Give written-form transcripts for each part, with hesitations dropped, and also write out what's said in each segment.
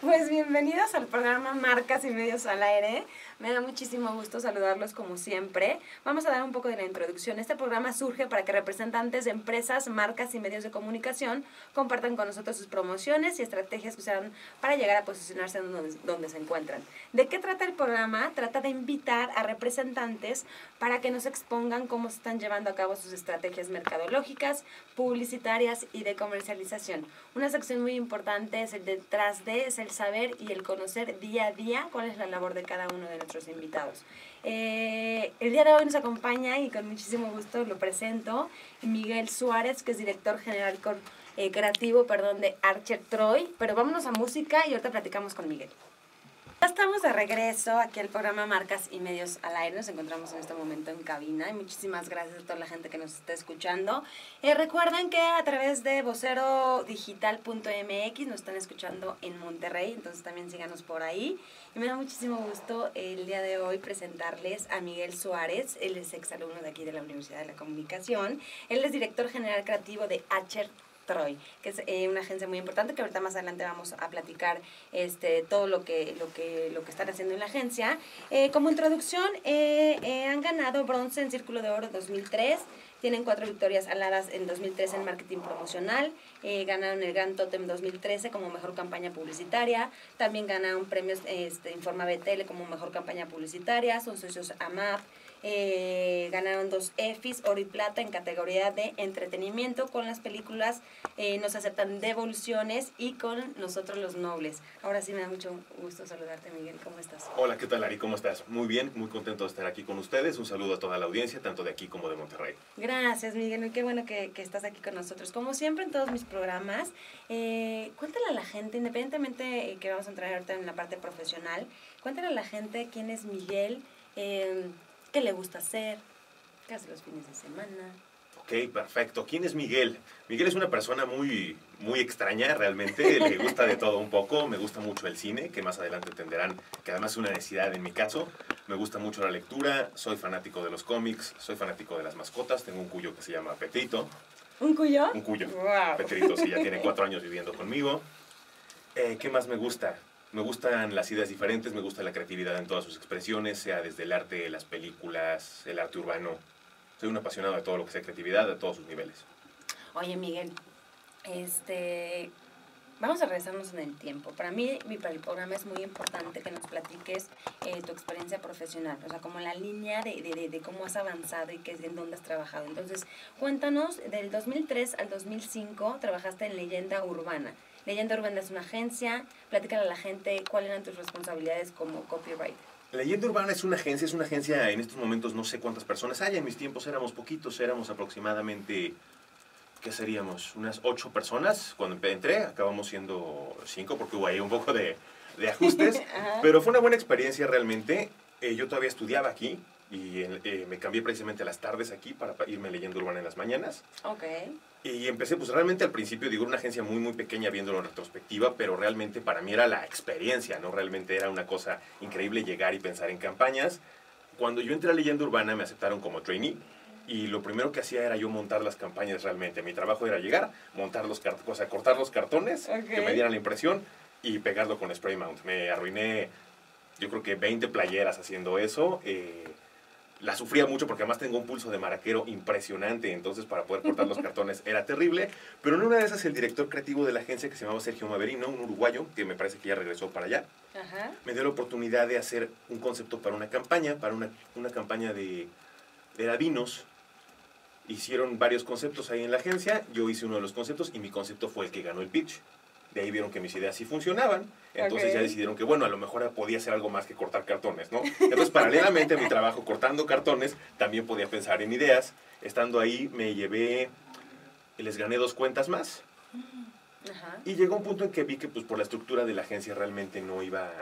Pues bienvenidos al programa Marcas y Medios al Aire. Me da muchísimo gusto saludarlos como siempre. Vamos a dar un poco de la introducción. Este programa surge para que representantes de empresas, marcas y medios de comunicación compartan con nosotros sus promociones y estrategias que usan para llegar a posicionarse donde se encuentran. ¿De qué trata el programa? Trata de invitar a representantes para que nos expongan cómo se están llevando a cabo sus estrategias mercadológicas, publicitarias y de comercialización. Una sección muy importante es el detrás de, es el saber y el conocer día a día cuál es la labor de cada uno de nuestros invitados. El día de hoy nos acompaña y con muchísimo gusto lo presento Miguel Suárez, que es director general creativo de Archer Troy. Pero vámonos a música y ahorita platicamos con Miguel. Ya estamos de regreso aquí al programa Marcas y Medios al Aire. Nos encontramos en este momento en cabina y muchísimas gracias a toda la gente que nos está escuchando. Recuerden que a través de vocerodigital.mx nos están escuchando en Monterrey, entonces también síganos por ahí. Y me da muchísimo gusto el día de hoy presentarles a Miguel Suárez. Él es exalumno de aquí de la Universidad de la Comunicación. Él es director general creativo de Archer Troy, que es una agencia muy importante que ahorita más adelante vamos a platicar todo lo que están haciendo en la agencia. Como introducción, han ganado bronce en Círculo de Oro 2003, tienen 4 victorias aladas en 2013 en marketing promocional, ganaron el Gran Totem 2013 como mejor campaña publicitaria, también ganaron premios Informa BTL como mejor campaña publicitaria, son socios AMAP. Ganaron 2 EFIs, oro y plata en categoría de entretenimiento. Con las películas nos aceptan devoluciones y con Nosotros los Nobles. Ahora sí me da mucho gusto saludarte, Miguel. ¿Cómo estás? Hola, ¿qué tal, Ari? ¿Cómo estás? Muy bien, muy contento de estar aquí con ustedes. Un saludo a toda la audiencia, tanto de aquí como de Monterrey. Gracias, Miguel. Qué bueno que estás aquí con nosotros. Como siempre en todos mis programas, cuéntale a la gente, independientemente que vamos a entrar ahorita en la parte profesional, cuéntale a la gente quién es Miguel, qué le gusta hacer, qué hace los fines de semana. Ok, perfecto. ¿Quién es Miguel? Miguel es una persona muy extraña, realmente. Le gusta de todo un poco. Me gusta mucho el cine, que más adelante entenderán que además es una necesidad en mi caso. Me gusta mucho la lectura, soy fanático de los cómics, soy fanático de las mascotas. Tengo un cuyo que se llama Petrito. ¿Un cuyo? Un cuyo. Wow. Petrito, sí, ya tiene 4 años viviendo conmigo. ¿Qué más me gusta? Me gustan las ideas diferentes, me gusta la creatividad en todas sus expresiones, sea desde el arte, las películas, el arte urbano. Soy un apasionado de todo lo que sea creatividad, a todos sus niveles. Oye, Miguel, vamos a regresarnos en el tiempo. Para mí, para el programa es muy importante que nos platiques tu experiencia profesional, o sea, como la línea de cómo has avanzado y en dónde has trabajado. Entonces, cuéntanos, del 2003 al 2005 trabajaste en Leyenda Urbana. Leyenda Urbana es una agencia. Platícale a la gente cuáles eran tus responsabilidades como copywriter. Leyenda Urbana es una agencia en estos momentos no sé cuántas personas hay. En mis tiempos éramos poquitos, éramos aproximadamente, ¿qué seríamos? Unas 8 personas. Cuando entré, acabamos siendo 5 porque hubo ahí un poco de ajustes. Pero fue una buena experiencia realmente. Yo todavía estudiaba aquí y me cambié precisamente a las tardes aquí para irme a Leyenda Urbana en las mañanas. Ok. Y empecé, pues realmente al principio, digo, una agencia muy pequeña viéndolo en retrospectiva, pero realmente para mí era la experiencia, ¿no? Realmente era una cosa increíble llegar y pensar en campañas. Cuando yo entré a Leyenda Urbana me aceptaron como trainee y lo primero que hacía era yo montar las campañas realmente. Mi trabajo era llegar, cortar los cartones, que me dieran la impresión y pegarlo con spray mount. Me arruiné, yo creo que 20 playeras haciendo eso. La sufría mucho porque además tengo un pulso de maraquero impresionante, entonces para poder cortar los cartones era terrible. Pero en una de esas el director creativo de la agencia, que se llamaba Sergio Maverino, un uruguayo, que me parece que ya regresó para allá, me dio la oportunidad de hacer un concepto para una campaña, una campaña de vinos. Hicieron varios conceptos ahí en la agencia, yo hice uno de los conceptos y mi concepto fue el que ganó el pitch. De ahí vieron que mis ideas sí funcionaban, entonces ya decidieron que, bueno, a lo mejor podía hacer algo más que cortar cartones, ¿no? Entonces, paralelamente a mi trabajo cortando cartones, también podía pensar en ideas. Estando ahí, les gané 2 cuentas más. Y llegó un punto en que vi que, pues, por la estructura de la agencia realmente no iba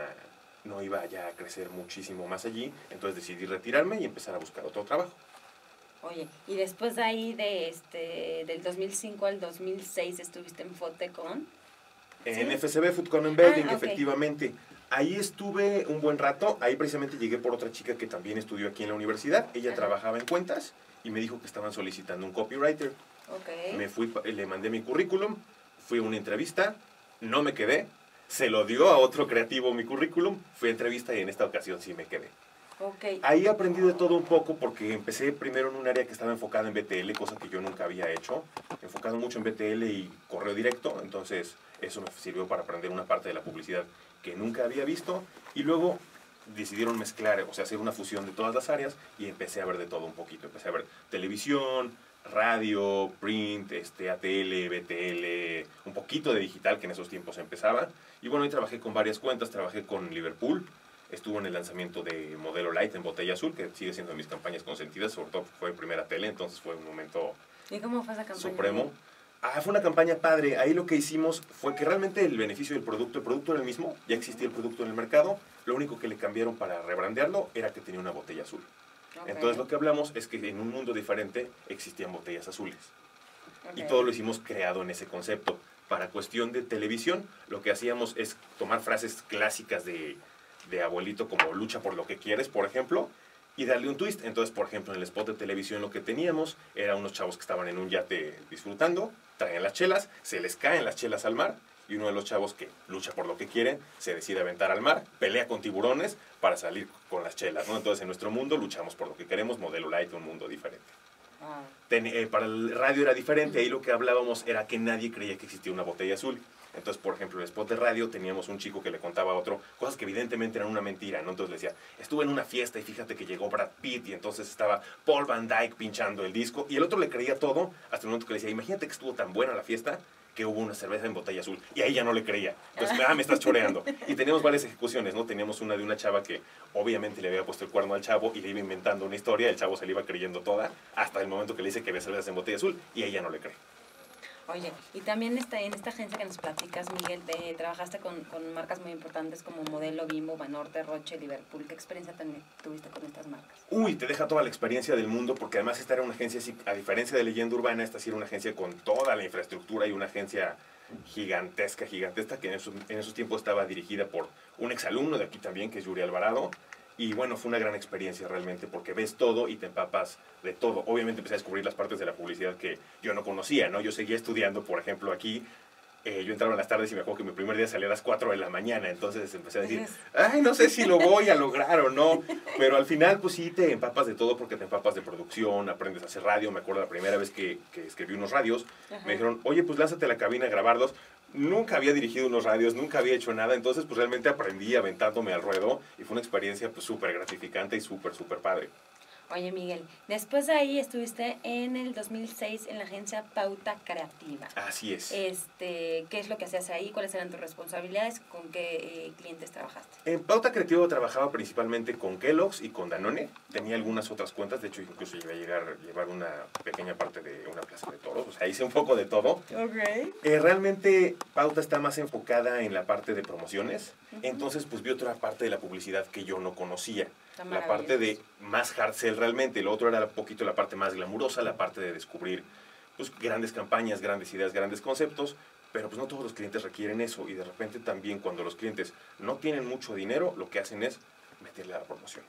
ya a crecer muchísimo más allí. Entonces decidí retirarme y empezar a buscar otro trabajo. Oye, y después de ahí, del 2005 al 2006, estuviste en Fotecon. En FCB, Food Con Embedding, efectivamente. Ahí estuve un buen rato. Ahí precisamente llegué por otra chica que también estudió aquí en la universidad. Ella trabajaba en cuentas y me dijo que estaban solicitando un copywriter. Me fui, le mandé mi currículum, fui a una entrevista, no me quedé. se lo dio a otro creativo mi currículum, fui a entrevista y en esta ocasión sí me quedé. Okay. Ahí aprendí de todo un poco porque empecé primero en un área que estaba enfocada en BTL, cosa que yo nunca había hecho, enfocado mucho en BTL y correo directo, entonces eso me sirvió para aprender una parte de la publicidad que nunca había visto y luego decidieron mezclar, o sea, hacer una fusión de todas las áreas y empecé a ver de todo un poquito, empecé a ver televisión, radio, print, ATL, BTL, un poquito de digital que en esos tiempos empezaba y bueno, ahí trabajé con varias cuentas, trabajé con Liverpool. Estuvo en el lanzamiento de Modelo Light en botella azul, que sigue siendo de mis campañas consentidas, sobre todo fue mi primera tele, entonces fue un momento ¿Y cómo fue esa campaña? supremo. Fue una campaña padre. Ahí lo que hicimos fue que realmente el beneficio del producto, el producto era el mismo, ya existía el producto en el mercado, lo único que le cambiaron para rebrandearlo era que tenía una botella azul. Okay. Entonces lo que hablamos es que en un mundo diferente existían botellas azules. Okay. Y todo lo hicimos creado en ese concepto. Para cuestión de televisión, lo que hacíamos es tomar frases clásicas de abuelito como lucha por lo que quieres, por ejemplo, y darle un twist. Entonces, por ejemplo, en el spot de televisión lo que teníamos era unos chavos que estaban en un yate disfrutando, traían las chelas, se les caen las chelas al mar, y uno de los chavos que lucha por lo que quiere, se decide aventar al mar, pelea con tiburones para salir con las chelas, ¿no? Entonces, en nuestro mundo luchamos por lo que queremos, Modelo Light, un mundo diferente. Para el radio era diferente, ahí lo que hablábamos era que nadie creía que existía una botella azul. Entonces, por ejemplo, en el spot de radio teníamos un chico que le contaba a otro cosas que evidentemente eran una mentira, ¿no? Entonces le decía, estuve en una fiesta y fíjate que llegó Brad Pitt y entonces estaba Paul Van Dyke pinchando el disco y el otro le creía todo hasta el momento que le decía, imagínate que estuvo tan buena la fiesta que hubo una cerveza en botella azul y ahí ya no le creía. Entonces, me estás choreando. Y teníamos varias ejecuciones, ¿no? Teníamos una de una chava que obviamente le había puesto el cuerno al chavo y le iba inventando una historia, el chavo se le iba creyendo toda hasta el momento que le dice que había cervezas en botella azul y ella no le cree. Oye, y también en esta agencia que nos platicas, Miguel, trabajaste con marcas muy importantes como Modelo, Bimbo, Banorte, Roche, Liverpool. ¿Qué experiencia también tuviste con estas marcas? Uy, te deja toda la experiencia del mundo, porque además esta era una agencia, a diferencia de Leyenda Urbana, esta sí era una agencia con toda la infraestructura y una agencia gigantesca, que en esos tiempos estaba dirigida por un exalumno de aquí también, que es Yuri Alvarado. Y bueno, fue una gran experiencia realmente porque ves todo y te empapas de todo. Obviamente empecé a descubrir las partes de la publicidad que yo no conocía, ¿no? Yo seguía estudiando, por ejemplo, aquí. Yo entraba en las tardes y me acuerdo que mi primer día salía a las 4 de la mañana. Entonces empecé a decir, ay, no sé si lo voy a lograr o no. Pero al final, pues sí, te empapas de todo porque te empapas de producción, aprendes a hacer radio. Me acuerdo la primera vez que escribí unos radios, me dijeron, oye, pues lánzate a la cabina a grabarlos. Nunca había dirigido unos radios, nunca había hecho nada, entonces pues realmente aprendí aventándome al ruedo y fue una experiencia pues súper gratificante y súper padre. Oye, Miguel, después de ahí estuviste en el 2006 en la agencia Pauta Creativa. Así es. ¿Qué es lo que hacías ahí? ¿Cuáles eran tus responsabilidades? ¿Con qué clientes trabajaste? En Pauta Creativa trabajaba principalmente con Kellogg's y con Danone. Tenía algunas otras cuentas, de hecho incluso llegué a llevar una pequeña parte de una plaza de toros, o sea, hice un poco de todo. Okay. Realmente Pauta está más enfocada en la parte de promociones, entonces pues vi otra parte de la publicidad que yo no conocía. La parte de más hard sell realmente, lo otro era un poquito la parte más glamurosa, la parte de descubrir pues, grandes campañas, grandes ideas, grandes conceptos, pero pues no todos los clientes requieren eso y de repente también cuando los clientes no tienen mucho dinero, lo que hacen es meterle a la promoción.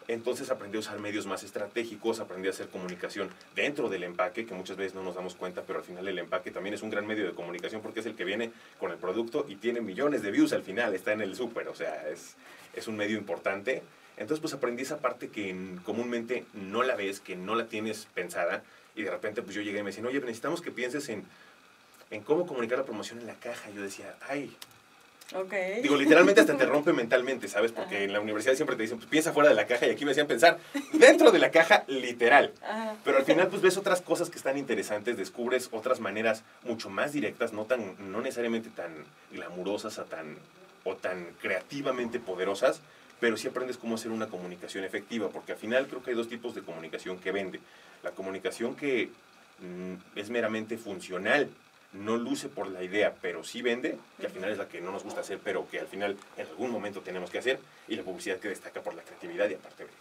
Entonces aprendí a usar medios más estratégicos, aprendí a hacer comunicación dentro del empaque, que muchas veces no nos damos cuenta, pero al final el empaque también es un gran medio de comunicación porque es el que viene con el producto y tiene millones de views al final, está en el súper, o sea, es un medio importante. Entonces pues aprendí esa parte que comúnmente no la ves, que no la tienes pensada y de repente pues yo llegué y me decían, oye, necesitamos que pienses en cómo comunicar la promoción en la caja. Yo decía, ay... Okay. Digo, literalmente hasta te rompe mentalmente, ¿sabes? Porque en la universidad siempre te dicen, pues piensa fuera de la caja y aquí me decían pensar dentro de la caja, literal. Pero al final pues ves otras cosas que están interesantes, descubres otras maneras mucho más directas, no necesariamente tan glamurosas o tan creativamente poderosas, pero sí aprendes cómo hacer una comunicación efectiva, porque al final creo que hay dos tipos de comunicación que vende. La comunicación que es meramente funcional, no luce por la idea, pero sí vende, que al final es la que no nos gusta hacer, pero que al final en algún momento tenemos que hacer, y la publicidad que destaca por la creatividad y aparte vende.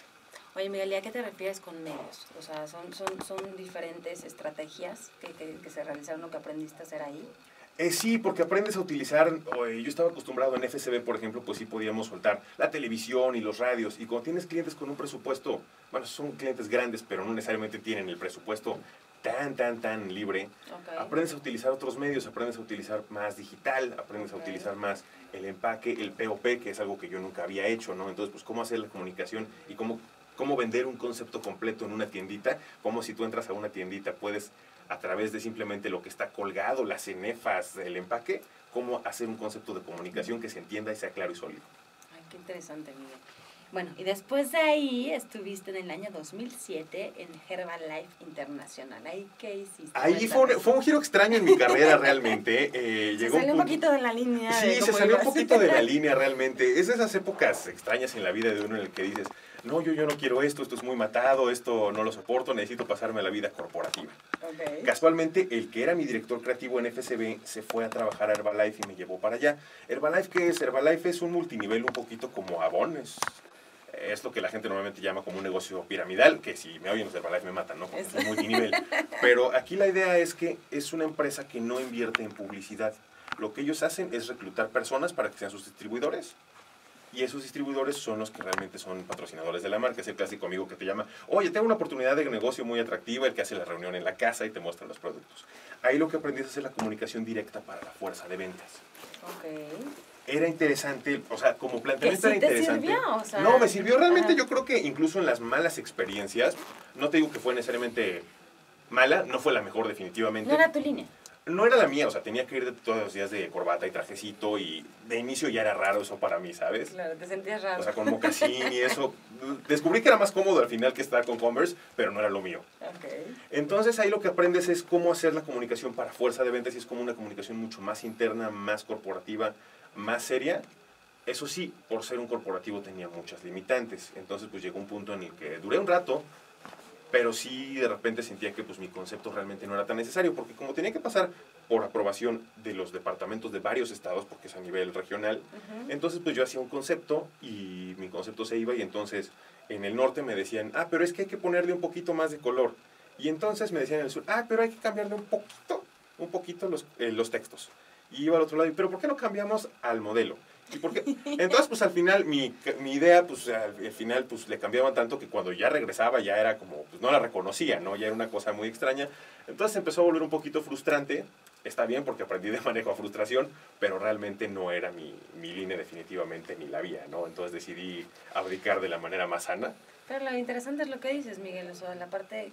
Oye, Miguel, ¿y a qué te refieres con medios? O sea, ¿son diferentes estrategias que se realizaron o que aprendiste a hacer ahí? Sí, porque aprendes a utilizar, yo estaba acostumbrado en FCB, por ejemplo, pues sí podíamos soltar la televisión y los radios, y cuando tienes clientes con un presupuesto, bueno, son clientes grandes, pero no necesariamente tienen el presupuesto tan libre, aprendes a utilizar otros medios, aprendes a utilizar más digital, aprendes a utilizar más el empaque, el POP, que es algo que yo nunca había hecho, ¿no? Entonces, pues, cómo hacer la comunicación y cómo vender un concepto completo en una tiendita, como si tú entras a una tiendita, puedes, a través de simplemente lo que está colgado, las cenefas, el empaque, cómo hacer un concepto de comunicación que se entienda y sea claro y sólido. Ay, qué interesante, Miguel. Bueno, y después de ahí estuviste en el año 2007 en Herbalife Internacional. ¿Ahí qué hiciste? Ahí fue un giro extraño en mi carrera realmente. Se salió un poquito de la línea. Sí, se salió un poquito de la línea realmente. Es de esas épocas extrañas en la vida de uno en el que dices, no, yo no quiero esto es muy matado, esto no lo soporto, necesito pasarme a la vida corporativa. Okay. Casualmente, el que era mi director creativo en FCB se fue a trabajar a Herbalife y me llevó para allá. ¿Herbalife qué es? Herbalife es un multinivel un poquito como Avon, es lo que la gente normalmente llama como un negocio piramidal, que si me oyen los de Herbalife me matan, ¿no? Porque es un multinivel. Pero aquí la idea es que es una empresa que no invierte en publicidad. Lo que ellos hacen es reclutar personas para que sean sus distribuidores. Y esos distribuidores son los que realmente son patrocinadores de la marca. Es el clásico amigo que te llama, oye, tengo una oportunidad de negocio muy atractiva, el que hace la reunión en la casa y te muestra los productos. Ahí lo que aprendí es hacer la comunicación directa para la fuerza de ventas. Okay. Era interesante, o sea, como planteamiento ¿Que sí era interesante. te sirvió? O sea, no, me sirvió realmente. Yo creo que incluso en las malas experiencias, no te digo que fue necesariamente mala, no fue la mejor definitivamente. No era tu línea. No era la mía, o sea, tenía que ir todos los días de corbata y trajecito y de inicio ya era raro eso para mí, ¿sabes? Claro, te sentías raro. O sea, con mocasín y eso. Descubrí que era más cómodo al final que estar con Converse, pero no era lo mío. Okay. Entonces ahí lo que aprendes es cómo hacer la comunicación para fuerza de ventas y es como una comunicación mucho más interna, más corporativa, más seria. Eso sí, por ser un corporativo tenía muchas limitantes. Entonces pues llegó un punto en el que duré un rato, pero sí de repente sentía que pues mi concepto realmente no era tan necesario, porque como tenía que pasar por aprobación de los departamentos de varios estados, porque es a nivel regional, entonces pues yo hacía un concepto y mi concepto se iba y entonces en el norte me decían, pero es que hay que ponerle un poquito más de color. Y entonces me decían en el sur, pero hay que cambiarle un poquito los textos. Y iba al otro lado, pero ¿por qué no cambiamos al modelo? ¿Y por qué? Entonces, pues al final, mi idea, pues al final, pues le cambiaban tanto que cuando ya regresaba ya era como, pues no la reconocía, ¿no? Ya era una cosa muy extraña. Entonces empezó a volver un poquito frustrante. Está bien porque aprendí de manejo a frustración, pero realmente no era mi línea definitivamente ni la vía, ¿no? Entonces decidí abdicar de la manera más sana. Pero lo interesante es lo que dices, Miguel, o sea, la parte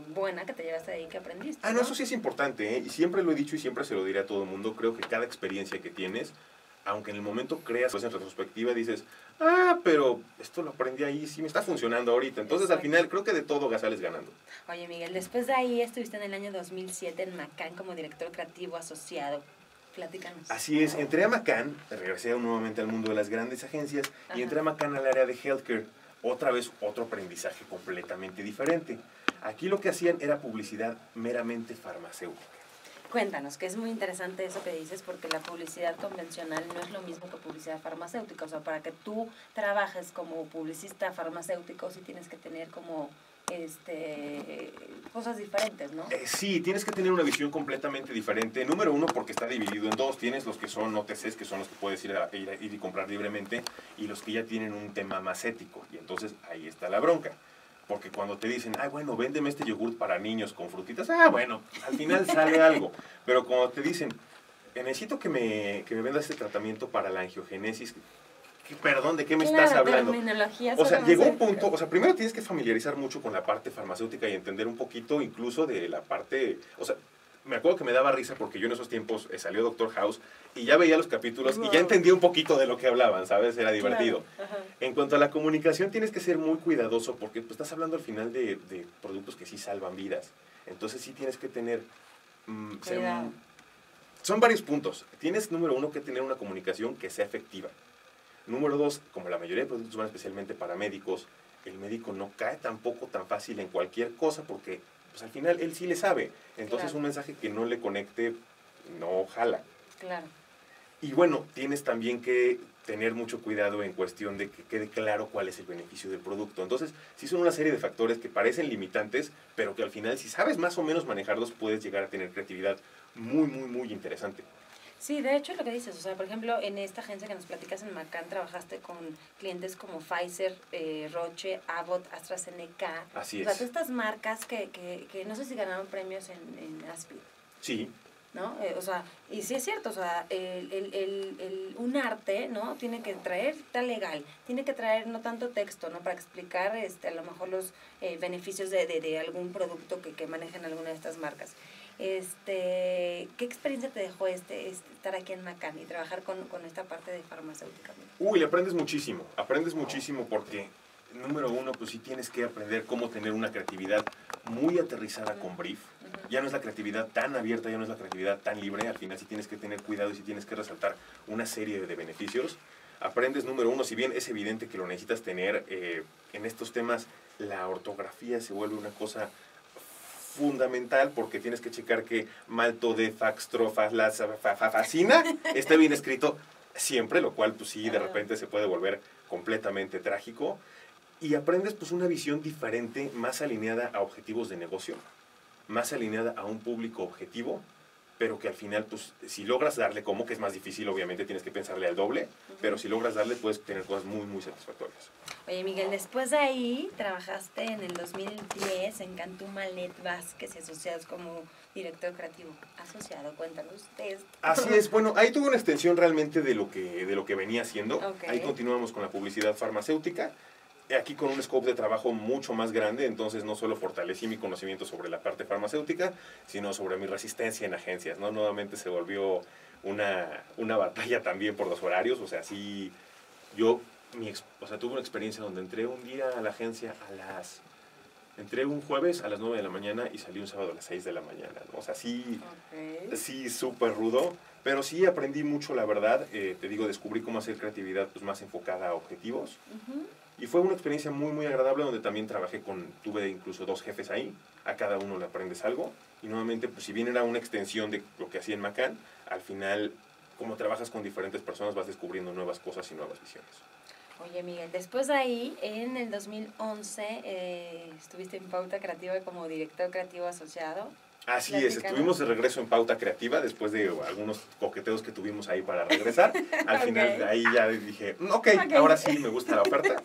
buena que te llevaste de ahí, que aprendiste. No, eso sí es importante, ¿eh? Y siempre lo he dicho y siempre se lo diré a todo el mundo. Creo que cada experiencia que tienes, aunque en el momento creas, pues en retrospectiva dices, pero esto lo aprendí ahí, sí me está funcionando ahorita. Entonces, exacto, al final, creo que de todo sales ganando. Oye, Miguel, después de ahí estuviste en el año 2007 en McCann como director creativo asociado. Platícanos. Así es, entré a McCann, regresé nuevamente al mundo de las grandes agencias, y entré a McCann al área de healthcare. Otra vez, otro aprendizaje completamente diferente. Aquí lo que hacían era publicidad meramente farmacéutica. Cuéntanos, que es muy interesante eso que dices, porque la publicidad convencional no es lo mismo que publicidad farmacéutica. O sea, para que tú trabajes como publicista farmacéutico, sí tienes que tener como cosas diferentes, ¿no? Sí, tienes que tener una visión completamente diferente. Número uno, porque está dividido en dos. Tienes los que son OTCs, que son los que puedes ir y comprar libremente, y los que ya tienen un tema más ético. Y entonces ahí está la bronca. Porque cuando te dicen, bueno, véndeme este yogurt para niños con frutitas, bueno, al final sale algo. Pero cuando te dicen, necesito que me vendas este tratamiento para la angiogenesis, perdón, ¿de qué me estás hablando? O sea, llegó un punto, o sea, primero tienes que familiarizar mucho con la parte farmacéutica y entender un poquito incluso de la parte, o sea, me acuerdo que me daba risa porque yo en esos tiempos salió Doctor House y ya veía los capítulos y ya entendía un poquito de lo que hablaban, ¿sabes? Era divertido. Claro. En cuanto a la comunicación, tienes que ser muy cuidadoso porque pues, estás hablando al final de productos que sí salvan vidas. Entonces sí tienes que tener... son varios puntos. Tienes, número uno, que tener una comunicación que sea efectiva. Número dos, como la mayoría de productos van especialmente para médicos, el médico no cae tampoco tan fácil en cualquier cosa porque... pues al final él sí le sabe. Entonces un mensaje que no le conecte no jala. Claro. Y bueno, tienes también que tener mucho cuidado en cuestión de que quede claro cuál es el beneficio del producto. Entonces, sí son una serie de factores que parecen limitantes, pero que al final, si sabes más o menos manejarlos, puedes llegar a tener creatividad muy, muy, muy interesante. Sí, de hecho es lo que dices, o sea, por ejemplo, en esta agencia que nos platicas en Macan, trabajaste con clientes como Pfizer, Roche, Abbott, AstraZeneca. Así O sea, es. todas estas marcas que no sé si ganaron premios en ASPID, Sí, ¿no? O sea, y sí es cierto, o sea, un arte, ¿no? Tiene que traer, está legal, tiene que traer no tanto texto, ¿no? Para explicar a lo mejor los beneficios de algún producto que manejen alguna de estas marcas. ¿Qué experiencia te dejó estar aquí en Macan y trabajar con esta parte de farmacéutica? uy, aprendes muchísimo porque, número uno, pues sí tienes que aprender cómo tener una creatividad muy aterrizada con brief. Ya no es la creatividad tan abierta, ya no es la creatividad tan libre, al final sí tienes que tener cuidado y sí tienes que resaltar una serie de beneficios. Aprendes, número uno, si bien es evidente que lo necesitas tener, en estos temas la ortografía se vuelve una cosa fundamental porque tienes que checar que malto de faxtrofascina esté bien escrito siempre, lo cual pues sí de repente se puede volver completamente trágico, y aprendes pues una visión diferente, más alineada a objetivos de negocio, más alineada a un público objetivo, pero que al final pues si logras darle, como que es más difícil, obviamente tienes que pensarle al doble, pero si logras darle puedes tener cosas muy muy satisfactorias. Oye, Miguel, después de ahí trabajaste en el 2010 en Cantú Malet Vázquez y Asociados como director creativo asociado. Cuéntanos de esto. Así es, bueno, ahí tuve una extensión realmente de lo que venía haciendo. Okay. Ahí continuamos con la publicidad farmacéutica, aquí con un scope de trabajo mucho más grande, entonces no solo fortalecí mi conocimiento sobre la parte farmacéutica, sino sobre mi resistencia en agencias, ¿no? Nuevamente se volvió una batalla también por los horarios, o sea, sí, yo... tuve una experiencia donde entré un día a la agencia entré un jueves a las 9 de la mañana y salí un sábado a las 6 de la mañana, ¿no? O sea, sí, sí, súper rudo, pero sí aprendí mucho, la verdad. Te digo, descubrí cómo hacer creatividad pues, más enfocada a objetivos. Y fue una experiencia muy, muy agradable donde también tuve incluso 2 jefes ahí, a cada uno le aprendes algo. Y nuevamente, pues si bien era una extensión de lo que hacía en Macan, al final, como trabajas con diferentes personas, vas descubriendo nuevas cosas y nuevas visiones. Oye, Miguel, después de ahí, en el 2011, estuviste en Pauta Creativa como director creativo asociado. Así es, estuvimos de regreso en Pauta Creativa después de algunos coqueteos que tuvimos ahí para regresar. Al final de ahí ya dije, okay, ahora sí me gusta la oferta.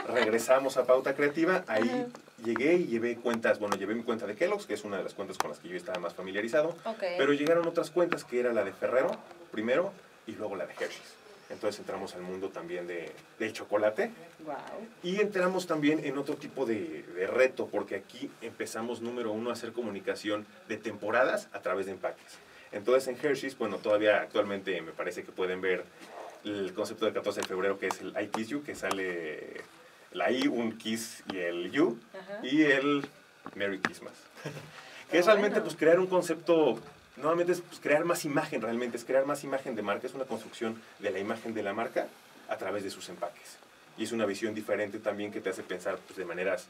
Regresamos a Pauta Creativa, ahí llegué y llevé mi cuenta de Kellogg's, que es una de las cuentas con las que yo estaba más familiarizado. Pero llegaron otras cuentas, que era la de Ferrero primero y luego la de Hershey's. Entonces entramos al mundo también del chocolate. Wow. Y entramos también en otro tipo de reto, porque aquí empezamos, número uno, a hacer comunicación de temporadas a través de empaques. Entonces en Hershey's, bueno, todavía actualmente me parece que pueden ver el concepto del 14 de febrero, que es el I Kiss You, que sale la I, un kiss y el you, y el Merry Christmas. Que es realmente pues crear un concepto... Nuevamente es pues, crear más imagen, realmente es crear más imagen de marca, es una construcción de la imagen de la marca a través de sus empaques. Y es una visión diferente también que te hace pensar pues, de maneras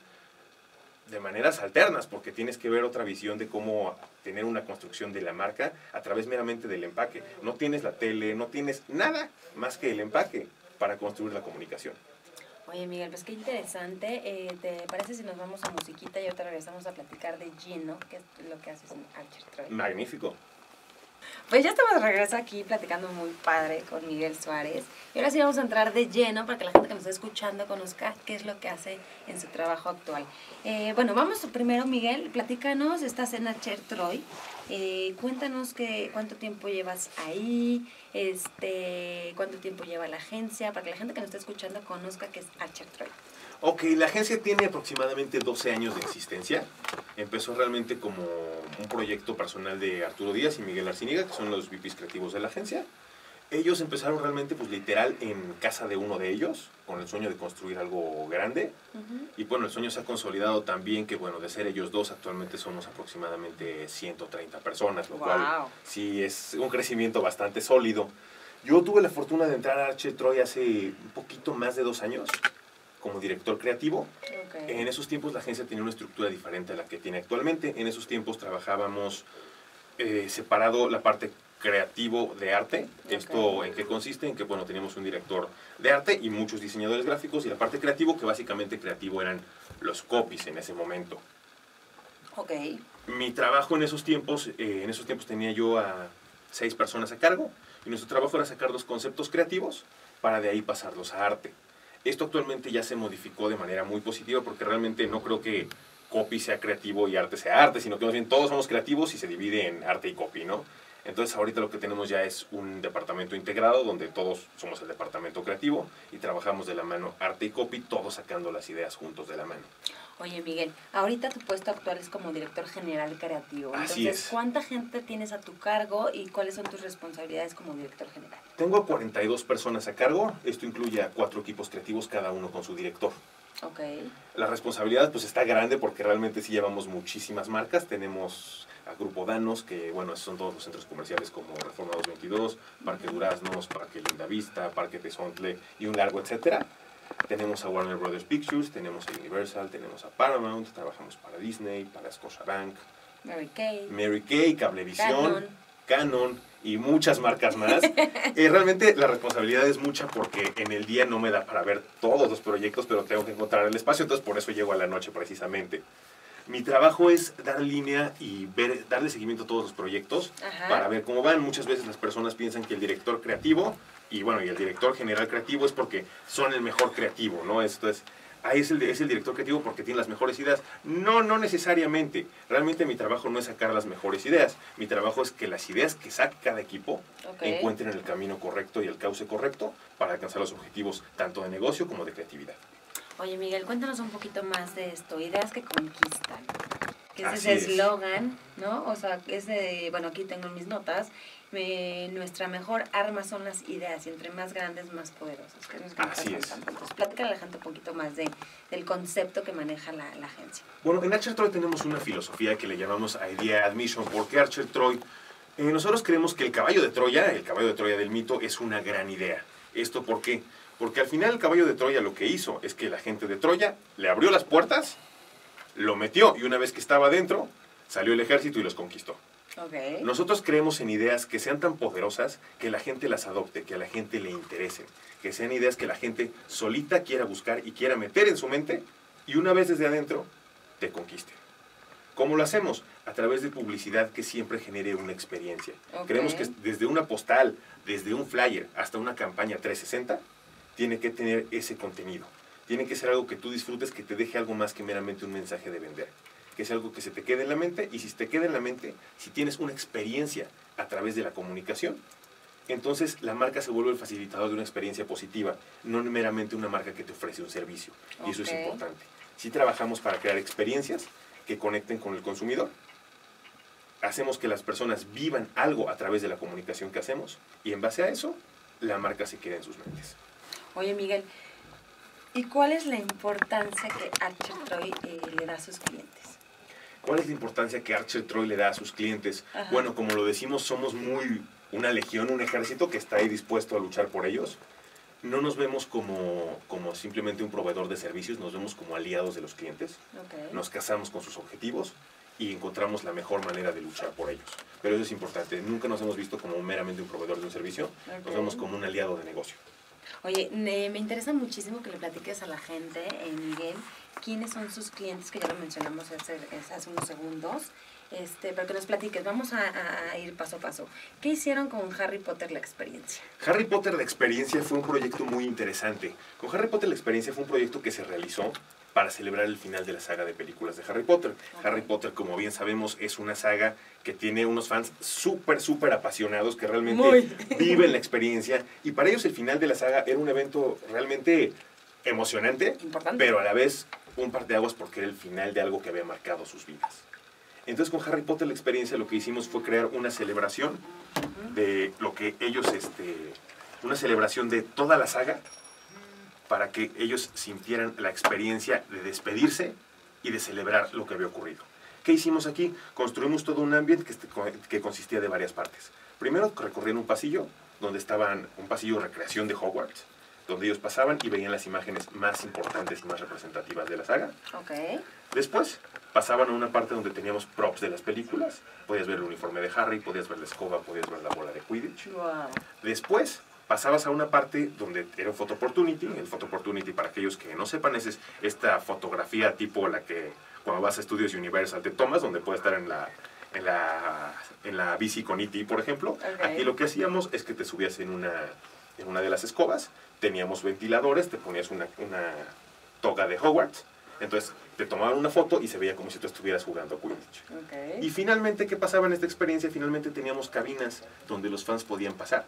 alternas, porque tienes que ver otra visión de cómo tener una construcción de la marca a través meramente del empaque. No tienes la tele, no tienes nada más que el empaque para construir la comunicación. Oye, Miguel, pues qué interesante. ¿Te parece si nos vamos a musiquita y ahorita regresamos a platicar de Gino, que es lo que haces en Archer Troy? Magnífico. Pues ya estamos de regreso aquí platicando muy padre con Miguel Suárez. Y ahora sí vamos a entrar de lleno para que la gente que nos está escuchando conozca qué es lo que hace en su trabajo actual. Bueno, vamos primero, Miguel, platícanos, estás en Archer Troy. Cuéntanos cuánto tiempo llevas ahí, cuánto tiempo lleva la agencia, para que la gente que nos está escuchando conozca qué es Archer Troy. Ok, la agencia tiene aproximadamente 12 años de existencia. Empezó realmente como un proyecto personal de Arturo Díaz y Miguel Arciniga, que son los VPs creativos de la agencia. Ellos empezaron realmente, pues literal, en casa de uno de ellos, con el sueño de construir algo grande. Y bueno, el sueño se ha consolidado también, que bueno, de ser ellos dos, actualmente somos aproximadamente 130 personas, lo cual sí es un crecimiento bastante sólido. Yo tuve la fortuna de entrar a Archer Troy hace un poquito más de 2 años, como director creativo. En esos tiempos la agencia tenía una estructura diferente a la que tiene actualmente. En esos tiempos trabajábamos separado la parte creativo de arte. ¿Esto en qué consiste? En que, bueno, teníamos un director de arte y muchos diseñadores gráficos, y la parte creativo, que básicamente creativo eran los copies en ese momento. Ok. Mi trabajo en esos tiempos tenía yo a 6 personas a cargo, y nuestro trabajo era sacar los conceptos creativos para de ahí pasarlos a arte. Esto actualmente ya se modificó de manera muy positiva porque realmente no creo que copy sea creativo y arte sea arte, sino que más bien todos somos creativos y se divide en arte y copy, ¿no? Entonces ahorita lo que tenemos ya es un departamento integrado donde todos somos el departamento creativo y trabajamos de la mano arte y copy, todos sacando las ideas juntos de la mano. Oye, Miguel, ahorita tu puesto actual es como director general creativo. Así Entonces, es. ¿cuánta gente tienes a tu cargo y cuáles son tus responsabilidades como director general? Tengo a 42 personas a cargo, esto incluye a 4 equipos creativos, cada uno con su director. Ok. La responsabilidad pues está grande porque realmente sí llevamos muchísimas marcas, tenemos a Grupo Danos, que bueno, son todos los centros comerciales como Reforma 222, Parque Duraznos, Parque Lindavista, Parque Tezontle y un largo etcétera. Tenemos a Warner Brothers Pictures, tenemos a Universal, tenemos a Paramount, trabajamos para Disney, para Scotiabank, Mary Kay, Cablevisión, Canon y muchas marcas más. Realmente la responsabilidad es mucha porque en el día no me da para ver todos los proyectos, pero tengo que encontrar el espacio, entonces por eso llego a la noche precisamente. Mi trabajo es dar línea y darle seguimiento a todos los proyectos. Ajá. Para ver cómo van. Muchas veces las personas piensan que el director creativo y bueno, y el director general creativo es porque son el mejor creativo, ¿no? Esto es, es el director creativo porque tiene las mejores ideas. No, no necesariamente. Realmente mi trabajo no es sacar las mejores ideas. Mi trabajo es que las ideas que saque cada equipo encuentren el camino correcto y el cauce correcto para alcanzar los objetivos tanto de negocio como de creatividad. Oye, Miguel, cuéntanos un poquito más de esto, ideas que conquistan, que es ese eslogan, ¿no? O sea, es de, bueno, aquí tengo mis notas, nuestra mejor arma son las ideas, y entre más grandes, más poderosas. Así es. Entonces, platícale a la gente un poquito más del concepto que maneja la agencia. Bueno, en Archer Troy tenemos una filosofía que le llamamos Idea Admission, porque Archer Troy, nosotros creemos que el caballo de Troya del mito, es una gran idea. ¿Esto por qué? Porque al final el caballo de Troya lo que hizo es que la gente de Troya le abrió las puertas, lo metió y una vez que estaba dentro, salió el ejército y los conquistó. Okay. Nosotros creemos en ideas que sean tan poderosas que la gente las adopte, que a la gente le interesen, que sean ideas que la gente solita quiera buscar y quiera meter en su mente y una vez desde adentro te conquiste. ¿Cómo lo hacemos? A través de publicidad que siempre genere una experiencia. Okay. Creemos que desde una postal, desde un flyer hasta una campaña 360, tiene que tener ese contenido. Tiene que ser algo que tú disfrutes, que te deje algo más que meramente un mensaje de vender. Que es algo que se te quede en la mente, y si se te queda en la mente, si tienes una experiencia a través de la comunicación, entonces la marca se vuelve el facilitador de una experiencia positiva, no meramente una marca que te ofrece un servicio. Y eso es importante. Si trabajamos para crear experiencias que conecten con el consumidor, hacemos que las personas vivan algo a través de la comunicación que hacemos, y en base a eso, la marca se queda en sus mentes. Oye, Miguel, ¿y cuál es la importancia que Archer Troy le da a sus clientes? ¿Cuál es la importancia que Archer Troy le da a sus clientes? Ajá. Bueno, como lo decimos, somos una legión, un ejército que está ahí dispuesto a luchar por ellos. No nos vemos como simplemente un proveedor de servicios, nos vemos como aliados de los clientes. Okay. Nos casamos con sus objetivos y encontramos la mejor manera de luchar por ellos. Pero eso es importante, nunca nos hemos visto como meramente un proveedor de un servicio, nos vemos como un aliado de negocio. Oye, me interesa muchísimo que le platiques a la gente, Miguel, quiénes son sus clientes, que ya lo mencionamos hace unos segundos, pero que nos platiques. Vamos a ir paso a paso. ¿Qué hicieron con Harry Potter la experiencia? Harry Potter la experiencia fue un proyecto muy interesante. Con Harry Potter la experiencia fue un proyecto que se realizó para celebrar el final de la saga de películas de Harry Potter. Okay. Harry Potter, como bien sabemos, es una saga que tiene unos fans súper apasionados que realmente viven la experiencia. Y para ellos el final de la saga era un evento realmente emocionante, importante, pero a la vez un parteaguas porque era el final de algo que había marcado sus vidas. Entonces con Harry Potter la experiencia lo que hicimos fue crear una celebración de lo que ellos, una celebración de toda la saga, para que ellos sintieran la experiencia de despedirse y de celebrar lo que había ocurrido. ¿Qué hicimos aquí? Construimos todo un ambiente que consistía de varias partes. Primero recorrían un pasillo, donde estaban un pasillo de recreación de Hogwarts, donde ellos pasaban y veían las imágenes más importantes y más representativas de la saga. Okay. Después pasaban a una parte donde teníamos props de las películas. Podías ver el uniforme de Harry, podías ver la escoba, podías ver la bola de Quidditch. Wow. Después pasabas a una parte donde era un photo opportunity. El photo opportunity, para aquellos que no sepan, es esta fotografía tipo la que cuando vas a estudios Universal te tomas, donde puede estar en en la bici con E.T., por ejemplo. Okay. Aquí lo que hacíamos es que te subías en una de las escobas, teníamos ventiladores, te ponías una toga de Hogwarts, entonces te tomaban una foto y se veía como si tú estuvieras jugando Quidditch. Okay. Y finalmente, ¿qué pasaba en esta experiencia? Finalmente teníamos cabinas donde los fans podían pasar,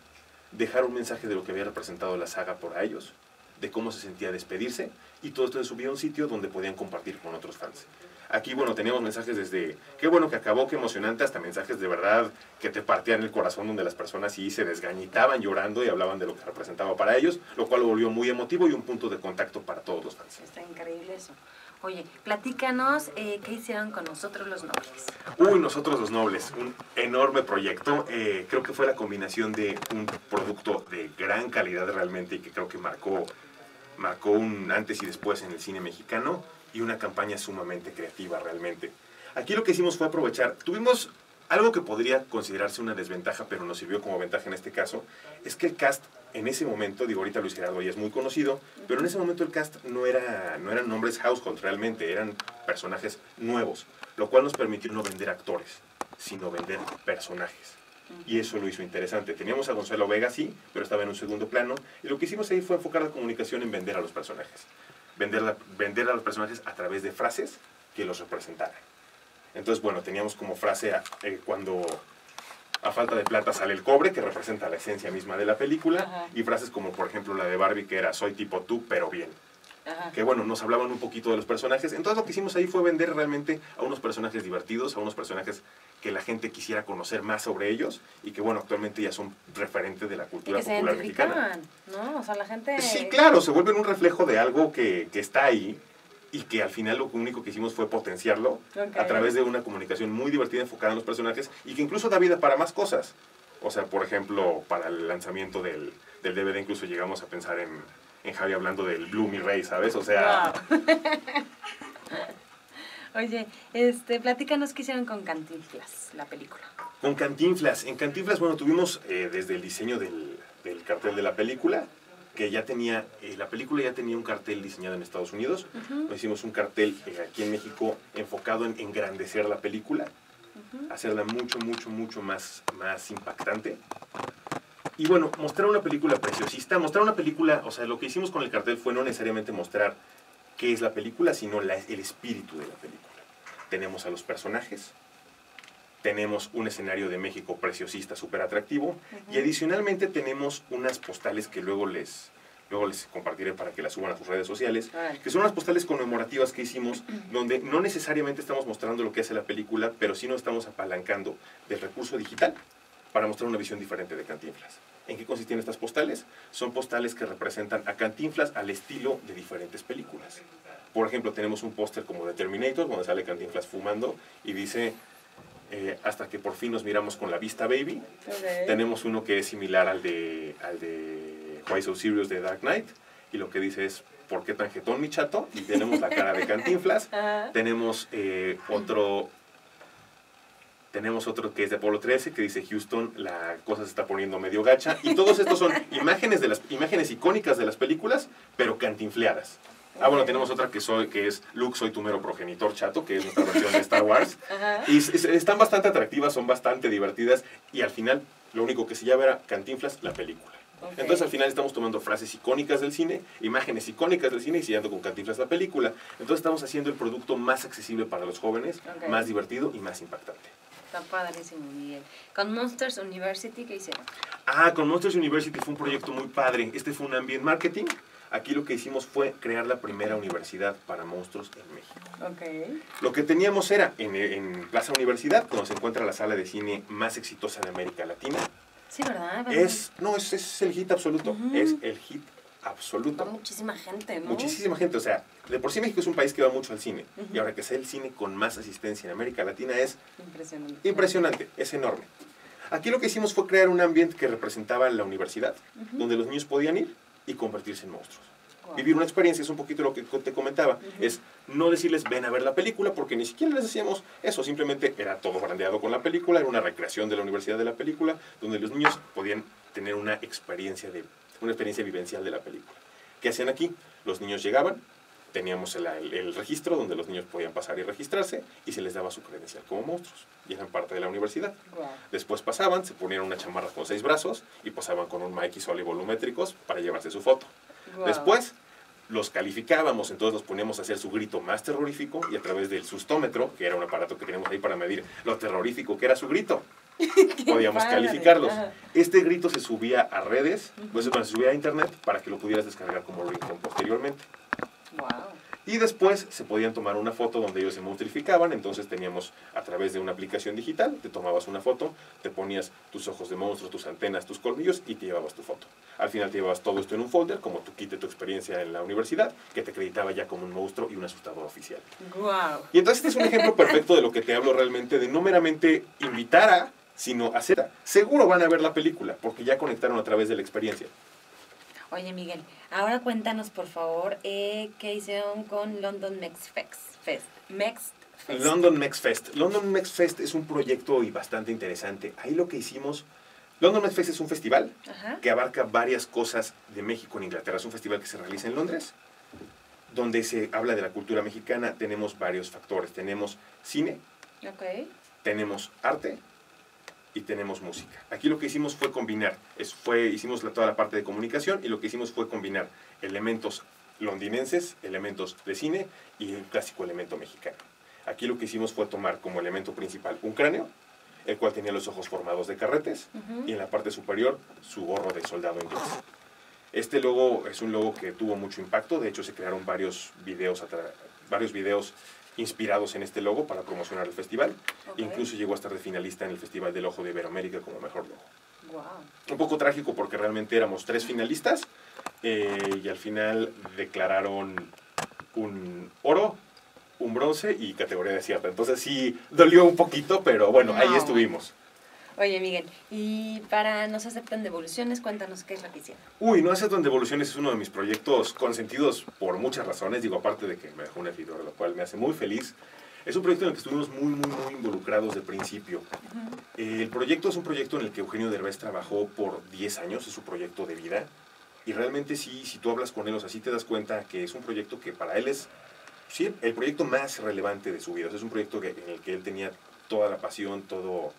dejar un mensaje de lo que había representado la saga para ellos, de cómo se sentía despedirse, y todo esto se subía a un sitio donde podían compartir con otros fans. Aquí, bueno, teníamos mensajes desde qué bueno que acabó, qué emocionante, hasta mensajes de verdad que te partían el corazón, donde las personas sí se desgañitaban llorando y hablaban de lo que representaba para ellos, lo cual lo volvió muy emotivo y un punto de contacto para todos los fans. Está increíble eso. Oye, platícanos qué hicieron con Nosotros los Nobles. Uy, Nosotros los Nobles, un enorme proyecto. Creo que fue la combinación de un producto de gran calidad realmente y que creo que marcó un antes y después en el cine mexicano, y una campaña sumamente creativa realmente. Aquí lo que hicimos fue aprovechar, tuvimos algo que podría considerarse una desventaja, pero nos sirvió como ventaja en este caso, es que el cast en ese momento, digo, ahorita Luis Gerardo ya es muy conocido, pero en ese momento el cast no eran nombres household realmente, eran personajes nuevos, lo cual nos permitió no vender actores, sino vender personajes. Y eso lo hizo interesante. Teníamos a Gonzalo Vega, sí, pero estaba en un segundo plano, y lo que hicimos ahí fue enfocar la comunicación en vender a los personajes. Vender a los personajes a través de frases que los representaran. Entonces, bueno, teníamos como frase cuando a falta de plata sale el cobre, que representa la esencia misma de la película. Ajá. Y frases como, por ejemplo, la de Barbie, que era soy tipo tú, pero bien. Ajá. Que bueno, nos hablaban un poquito de los personajes. Entonces lo que hicimos ahí fue vender realmente a unos personajes divertidos, a unos personajes que la gente quisiera conocer más sobre ellos, y que bueno, actualmente ya son referentes de la cultura popular mexicana. ¿No? O sea, la gente... Sí, claro, se vuelven un reflejo de algo que está ahí, y que al final lo único que hicimos fue potenciarlo a través de una comunicación muy divertida enfocada en los personajes, y que incluso da vida para más cosas. O sea, por ejemplo, para el lanzamiento del DVD incluso llegamos a pensar en Javi hablando del Blue Mi Rey, ¿sabes? O sea... Wow. Oye, platícanos qué hicieron con Cantinflas, la película. Con Cantinflas. En Cantinflas, bueno, tuvimos desde el diseño del cartel de la película, que ya tenía, la película ya tenía un cartel diseñado en Estados Unidos. Nos hicimos un cartel aquí en México enfocado en engrandecer la película, hacerla mucho más impactante. Y bueno, mostrar una película preciosista, mostrar una película, o sea, lo que hicimos con el cartel fue no necesariamente mostrar qué es la película, sino el espíritu de la película. Tenemos a los personajes, tenemos un escenario de México preciosista, súper atractivo, y adicionalmente tenemos unas postales que luego les compartiré para que las suban a sus redes sociales, que son unas postales conmemorativas que hicimos, donde no necesariamente estamos mostrando lo que hace la película, pero sí nos estamos apalancando del recurso digital para mostrar una visión diferente de Cantinflas. ¿En qué consistían estas postales? Son postales que representan a Cantinflas al estilo de diferentes películas. Por ejemplo, tenemos un póster como de Terminator, donde sale Cantinflas fumando y dice, hasta que por fin nos miramos con la vista, baby. Tenemos uno que es similar al de Why So Serious de Dark Knight, y lo que dice es, ¿por qué tan jetón, mi chato? Y tenemos la cara de Cantinflas. Tenemos otro que es de Apolo 13, que dice Houston, la cosa se está poniendo medio gacha. Y todos estos son imágenes icónicas de las películas, pero cantinfleadas. Bueno, tenemos otra que es Luke, soy tu mero progenitor, chato, que es nuestra versión de Star Wars. Y están bastante atractivas, son bastante divertidas, y al final lo único que se llama era Cantinflas, la película. Entonces al final estamos tomando frases icónicas del cine, imágenes icónicas del cine, y siguiendo con Cantinflas, la película. Entonces estamos haciendo el producto más accesible para los jóvenes, más divertido y más impactante. Está padrísimo, Miguel. Con Monsters University, ¿qué hicieron? Con Monsters University fue un proyecto muy padre. Este fue un ambient marketing. Aquí lo que hicimos fue crear la primera universidad para monstruos en México. Lo que teníamos era en Plaza Universidad, donde se encuentra la sala de cine más exitosa de América Latina. Sí, ¿verdad? Es el hit absoluto. Es el hit absoluto. Va muchísima gente, ¿no? Muchísima gente. O sea, de por sí México es un país que va mucho al cine. Y ahora que sea el cine con más asistencia en América Latina es impresionante, es enorme. Aquí lo que hicimos fue crear un ambiente que representaba la universidad, donde los niños podían ir y convertirse en monstruos. Vivir una experiencia, es un poquito lo que te comentaba, es no decirles ven a ver la película, porque ni siquiera les decíamos eso, simplemente era todo brandeado con la película, era una recreación de la universidad de la película, donde los niños podían tener una experiencia vivencial de la película. ¿Qué hacían aquí? Los niños llegaban, teníamos el registro donde los niños podían pasar y registrarse y se les daba su credencial como monstruos y eran parte de la universidad. Wow. Después pasaban, se ponían una chamarra con 6 brazos y pasaban con un mic y sol y volumétricos para llevarse su foto. Wow. Después los calificábamos, entonces los poníamos a hacer su grito más terrorífico y a través del sustómetro, que era un aparato que teníamos ahí para medir lo terrorífico que era su grito, podíamos padre. calificarlos. Ajá. Este grito se subía a redes, pues, bueno, se subía a internet para que lo pudieras descargar como ringtone posteriormente. Wow. Y después se podían tomar una foto donde ellos se monstrificaban, entonces teníamos a través de una aplicación digital, te tomabas una foto, te ponías tus ojos de monstruo, tus antenas, tus colmillos y te llevabas tu foto. Al final te llevabas todo esto en un folder, como tu kit de tu experiencia en la universidad, que te acreditaba ya como un monstruo y un asustador oficial. Wow. Y entonces este es un ejemplo perfecto de lo que te hablo realmente, de no meramente invitar a, sino hacer. Seguro van a ver la película, porque ya conectaron a través de la experiencia. Oye, Miguel, ahora cuéntanos, por favor, qué hicieron con London Mex Fest. London Mex Fest. London Mex Fest es un proyecto y bastante interesante. Ahí lo que hicimos... London Mex Fest es un festival Ajá. que abarca varias cosas de México en Inglaterra. Es un festival que se realiza en Londres, donde se habla de la cultura mexicana. Tenemos varios factores. Tenemos cine, Ok. tenemos arte y tenemos música. Aquí lo que hicimos fue combinar, hicimos toda la parte de comunicación y lo que hicimos fue combinar elementos londinenses, elementos de cine y el clásico elemento mexicano. Aquí lo que hicimos fue tomar como elemento principal un cráneo, el cual tenía los ojos formados de carretes, y en la parte superior su gorro de soldado inglés. Este logo es un logo que tuvo mucho impacto, de hecho se crearon varios videos inspirados en este logo para promocionar el festival. Okay. Incluso llegó a estar de finalista en el Festival del Ojo de Iberoamérica como mejor logo. Wow. Un poco trágico porque realmente éramos 3 finalistas y al final declararon un oro, un bronce y categoría desierta. Entonces sí dolió un poquito, pero bueno, ahí estuvimos. Oye, Miguel, y para No se aceptan devoluciones, cuéntanos qué es lo que hicieron. Uy, No aceptan devoluciones es uno de mis proyectos consentidos por muchas razones. Digo, aparte de que me dejó un escritor, lo cual me hace muy feliz. Es un proyecto en el que estuvimos muy involucrados de principio. El proyecto es un proyecto en el que Eugenio Derbez trabajó por 10 años, es su proyecto de vida. Y realmente sí, si tú hablas con él, o sea, sí te das cuenta que es un proyecto que para él es sí, el proyecto más relevante de su vida. O sea, es un proyecto en el que él tenía toda la pasión, todo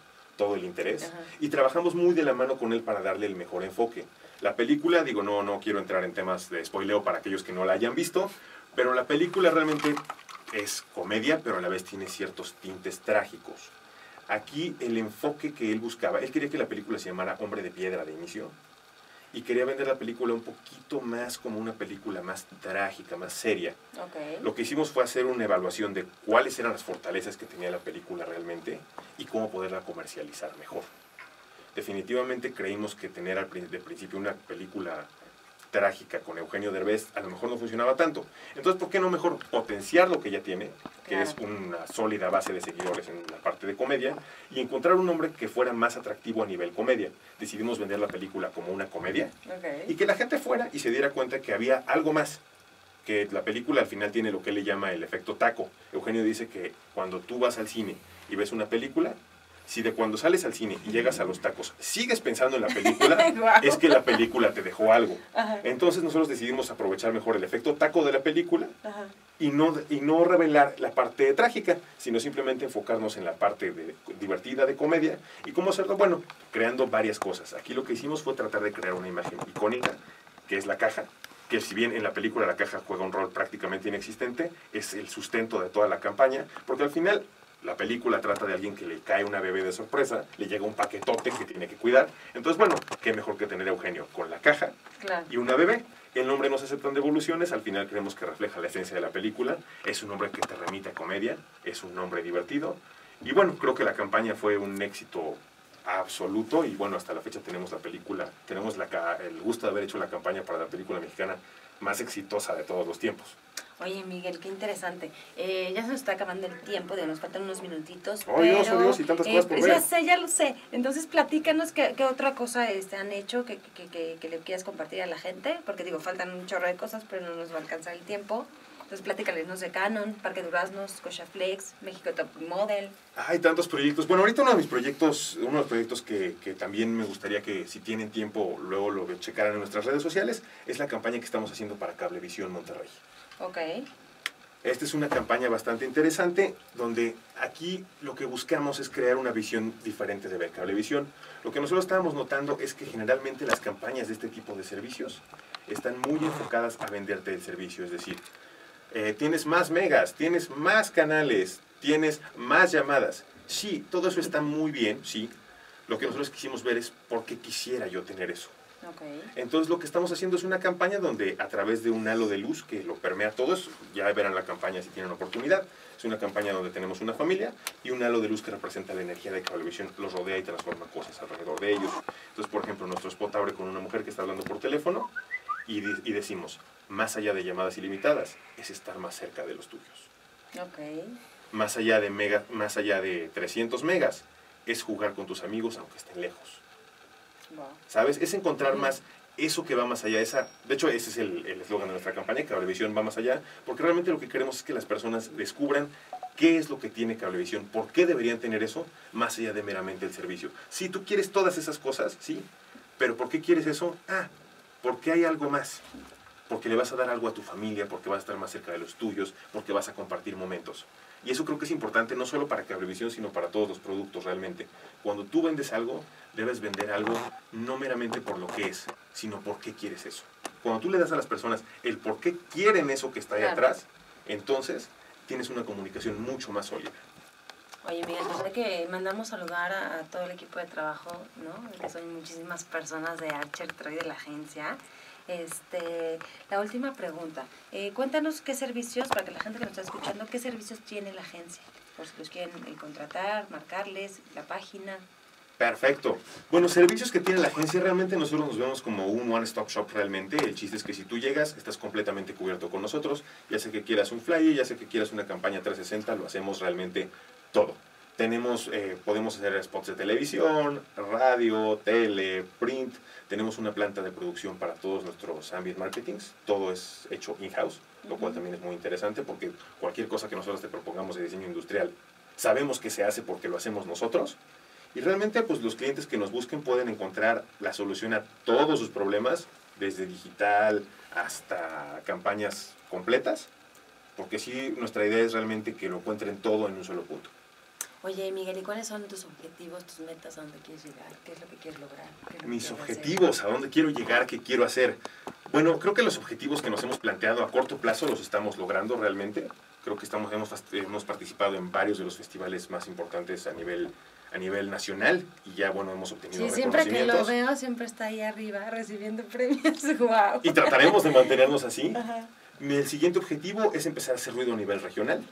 el interés. Ajá. Y trabajamos muy de la mano con él para darle el mejor enfoque. La película, digo, no quiero entrar en temas de spoileo para aquellos que no la hayan visto, pero la película realmente es comedia, pero a la vez tiene ciertos tintes trágicos. Aquí el enfoque que él buscaba, él quería que la película se llamara Hombre de Piedra de inicio, y quería vender la película un poquito más como una película más trágica, más seria. Okay. Lo que hicimos fue hacer una evaluación de cuáles eran las fortalezas que tenía la película realmente y cómo poderla comercializar mejor. Definitivamente creímos que tener de principio una película trágica con Eugenio Derbez a lo mejor no funcionaba tanto. Entonces, ¿por qué no mejor potenciar lo que ya tiene, que Claro. es una sólida base de seguidores en la parte de comedia, y encontrar un nombre que fuera más atractivo a nivel comedia? Decidimos vender la película como una comedia Okay. y que la gente fuera y se diera cuenta que había algo más, que la película al final tiene lo que él le llama el efecto taco. Eugenio dice que cuando tú vas al cine y ves una película, si de cuando sales al cine y llegas a los tacos sigues pensando en la película, Guau. es que la película te dejó algo. Ajá. Entonces nosotros decidimos aprovechar mejor el efecto taco de la película Ajá. y no revelar la parte trágica, sino simplemente enfocarnos en la parte divertida de comedia. ¿Y cómo hacerlo? Bueno, creando varias cosas. Aquí lo que hicimos fue tratar de crear una imagen icónica, que es la caja, que si bien en la película la caja juega un rol prácticamente inexistente, es el sustento de toda la campaña, porque al final la película trata de alguien que le cae una bebé de sorpresa, le llega un paquetote que tiene que cuidar. Entonces, bueno, qué mejor que tener a Eugenio con la caja Claro. y una bebé. El nombre No se aceptan devoluciones, al final creemos que refleja la esencia de la película. Es un nombre que te remite a comedia, es un nombre divertido. Y bueno, creo que la campaña fue un éxito absoluto y bueno, hasta la fecha tenemos la película, tenemos el gusto de haber hecho la campaña para la película mexicana más exitosa de todos los tiempos. Oye, Miguel, qué interesante. Ya se nos está acabando el tiempo, nos faltan unos minutitos. ¡Ay, Dios, oh Dios! Y tantas cosas por ver. Ya lo sé. Entonces, platícanos qué otra cosa han hecho que le quieras compartir a la gente. Porque digo, faltan un chorro de cosas, pero no nos va a alcanzar el tiempo. Entonces, platícales, no sé, Canon, Parque Duraznos, Cochaflex, México Top Model. Hay tantos proyectos. Bueno, ahorita uno de los proyectos que también me gustaría que si tienen tiempo luego lo checaran en nuestras redes sociales, es la campaña que estamos haciendo para Cablevisión Monterrey. Ok. Esta es una campaña bastante interesante, donde aquí lo que buscamos es crear una visión diferente de ver Cablevisión. Lo que nosotros estábamos notando es que generalmente las campañas de este tipo de servicios están muy enfocadas a venderte el servicio, es decir, tienes más megas, tienes más canales, tienes más llamadas. Sí, todo eso está muy bien, sí. Lo que nosotros quisimos ver es por qué quisiera yo tener eso. Okay. Entonces lo que estamos haciendo es una campaña donde a través de un halo de luz que lo permea a todos, ya verán la campaña si tienen oportunidad, es una campaña donde tenemos una familia y un halo de luz que representa la energía de Cablevisión, los rodea y transforma cosas alrededor de ellos. Entonces, por ejemplo, nuestro spot abre con una mujer que está hablando por teléfono y decimos, más allá de llamadas ilimitadas, es estar más cerca de los tuyos. Okay. Más allá de 300 megas, es jugar con tus amigos aunque estén lejos. Wow. ¿Sabes? Es encontrar más eso que va más allá. De hecho, ese es el eslogan de nuestra campaña, Cablevisión va más allá, porque realmente lo que queremos es que las personas descubran qué es lo que tiene Cablevisión, por qué deberían tener eso, más allá de meramente el servicio. Si tú quieres todas esas cosas, sí, pero ¿por qué quieres eso? Porque hay algo más. Porque le vas a dar algo a tu familia, porque vas a estar más cerca de los tuyos, porque vas a compartir momentos. Y eso creo que es importante no solo para Cablevisión, sino para todos los productos realmente. Cuando tú vendes algo, debes vender algo no meramente por lo que es, sino por qué quieres eso. Cuando tú le das a las personas el por qué quieren eso que está ahí atrás, entonces tienes una comunicación mucho más sólida. Oye, Miguel, pues de que mandamos saludar a todo el equipo de trabajo, ¿no? Que son muchísimas personas de Archer Troy, de la agencia. La última pregunta. Cuéntanos qué servicios, para que la gente que nos está escuchando, qué servicios tiene la agencia. Por si los quieren contratar, marcarles, la página. Perfecto. Bueno, servicios que tiene la agencia, realmente nosotros nos vemos como un one-stop shop realmente. El chiste es que si tú llegas, estás completamente cubierto con nosotros. Ya sea que quieras un flyer, ya sea que quieras una campaña 360, lo hacemos realmente todo. Podemos hacer spots de televisión, radio, tele, print. Tenemos una planta de producción para todos nuestros ambient marketings. Todo es hecho in-house, lo cual también es muy interesante porque cualquier cosa que nosotros te propongamos de diseño industrial, sabemos que se hace porque lo hacemos nosotros. Y realmente pues los clientes que nos busquen pueden encontrar la solución a todos sus problemas, desde digital hasta campañas completas, porque sí, nuestra idea es realmente que lo encuentren todo en un solo punto. Oye, Miguel, ¿y cuáles son tus objetivos, tus metas, a dónde quieres llegar? ¿Qué es lo que quieres lograr? Mis objetivos, ¿a dónde quiero llegar? ¿Qué quiero hacer? Bueno, creo que los objetivos que nos hemos planteado a corto plazo los estamos logrando realmente. Creo que hemos participado en varios de los festivales más importantes a nivel nacional y ya, bueno, hemos obtenido reconocimientos. Siempre que lo veo, siempre está ahí arriba recibiendo premios. ¡Wow! Y trataremos de mantenernos así. Ajá. El siguiente objetivo es empezar a hacer ruido a nivel regional.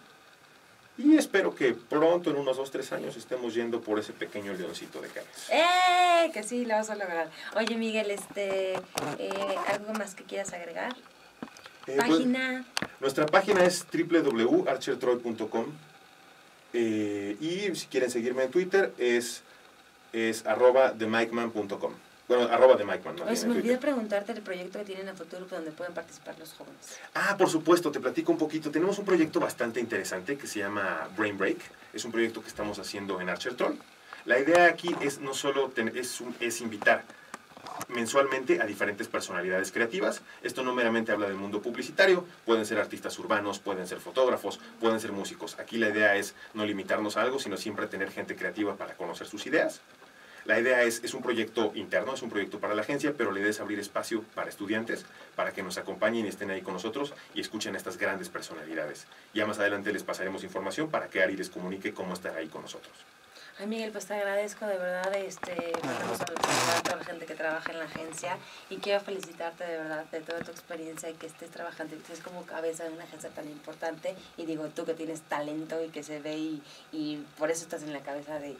Y espero que pronto, en unos 2-3 años, estemos yendo por ese pequeño leoncito de Cannes. Que sí, lo vas a lograr. Oye, Miguel, ¿algo más que quieras agregar? ¿Página? Pues, nuestra página es www.archertroy.com y si quieren seguirme en Twitter es @themikeman.com. Bueno, @themikeman. Oye, me olvidé preguntarte el proyecto que tienen a futuro donde pueden participar los jóvenes. Por supuesto, te platico un poquito. Tenemos un proyecto bastante interesante que se llama Brain Break. Es un proyecto que estamos haciendo en Archer Troy. La idea aquí es no solo es invitar mensualmente a diferentes personalidades creativas. Esto no meramente habla del mundo publicitario, pueden ser artistas urbanos, pueden ser fotógrafos, pueden ser músicos. Aquí la idea es no limitarnos a algo, sino siempre tener gente creativa para conocer sus ideas. La idea es un proyecto interno, es un proyecto para la agencia, pero la idea es abrir espacio para estudiantes, para que nos acompañen y estén ahí con nosotros y escuchen a estas grandes personalidades. Ya más adelante les pasaremos información para que Ari les comunique cómo estar ahí con nosotros. Ay, Miguel, pues te agradezco de verdad, vamos a saludar a toda la gente que trabaja en la agencia y quiero felicitarte de verdad de toda tu experiencia y que estés trabajando y que estés como cabeza de una agencia tan importante y digo, tú que tienes talento y que se ve y por eso estás en la cabeza de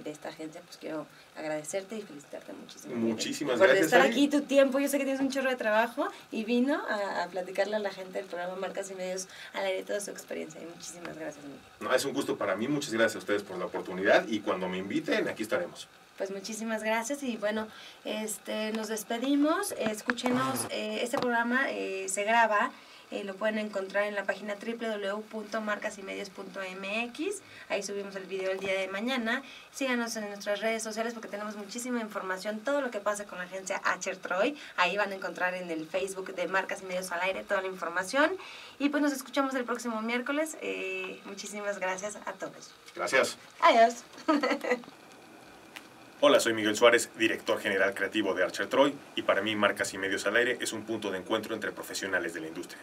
esta agencia, pues quiero agradecerte y felicitarte muchísimo. Muchísimas gracias. Por estar aquí tu tiempo, yo sé que tienes un chorro de trabajo y vino a platicarle a la gente del programa Marcas y Medios al aire toda su experiencia y muchísimas gracias. No, es un gusto para mí, muchas gracias a ustedes por la oportunidad y cuando me inviten, aquí estaremos. Pues muchísimas gracias y bueno, nos despedimos, escúchenos, este programa se graba Lo pueden encontrar en la página www.marcasimedios.mx. Ahí subimos el video el día de mañana. Síganos en nuestras redes sociales porque tenemos muchísima información, todo lo que pasa con la agencia Archer Troy. Ahí van a encontrar en el Facebook de Marcas y Medios al Aire toda la información. Y pues nos escuchamos el próximo miércoles. Muchísimas gracias a todos. Gracias. Adiós. Hola, soy Miguel Suárez, director general creativo de Archer Troy, y para mí Marcas y Medios al Aire es un punto de encuentro entre profesionales de la industria.